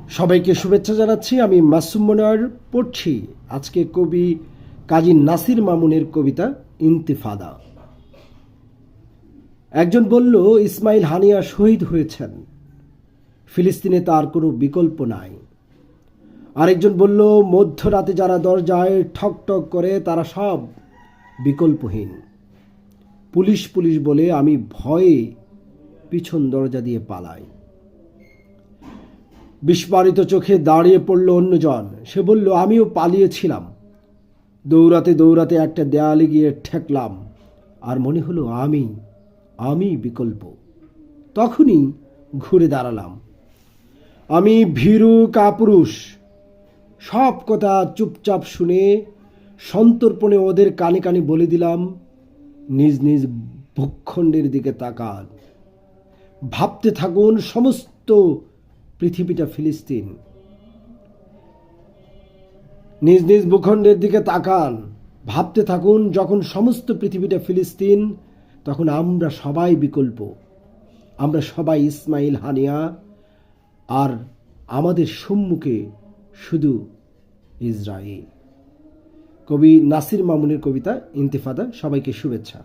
সবাইকে শুভেচ্ছা জানাচ্ছি। আমি মাসুম মনোয়ার পড়ছি আজকে কবি কাজী নাসির মামুনের কবিতা ইন্তিফাদা। একজন বলল, ইসমাইল হানিয়া শহীদ হয়েছেন, ফিলিস্তিনে তার কোনো বিকল্প নাই। আরেকজন বলল, মধ্যরাতে যারা দরজায় ঠক ঠক করে তারা সব বিকল্পহীন। পুলিশ পুলিশ বলে আমি ভয়ে পিছন দরজা দিয়ে পালাই। বিস্ফারিত চোখে দাঁড়িয়ে পড়ল অন্যজন। সে বলল, আমিও পালিয়েছিলাম, দৌড়াতে দৌড়াতে একটা দেয়ালে গিয়ে ঠেকলাম, আর মনে হলো আমি বিকল্প। তখনই ঘুরে দাঁড়ালাম। আমি ভীরু কাপুরুষ। সব কথা চুপচাপ শুনে সন্তর্পণে ওদের কানে কানে বলে দিলাম, নিজ নিজ ভূখণ্ডের দিকে তাকান, ভাবতে থাকুন সমস্ত পৃথিবীটা ফিলিস্তিন। নিজ নিজ ভূখণ্ডের দিকে তাকান, ভাবতে থাকুন, যখন সমস্ত পৃথিবীটা ফিলিস্তিন তখন আমরা সবাই বিকল্প। আমরা সবাই ইসমাইল হানিয়া, আর আমাদের সম্মুখে শুধু ইসরায়েল। কবি নাসির মামুনের কবিতা ইন্তিফাদা। সবাইকে শুভেচ্ছা।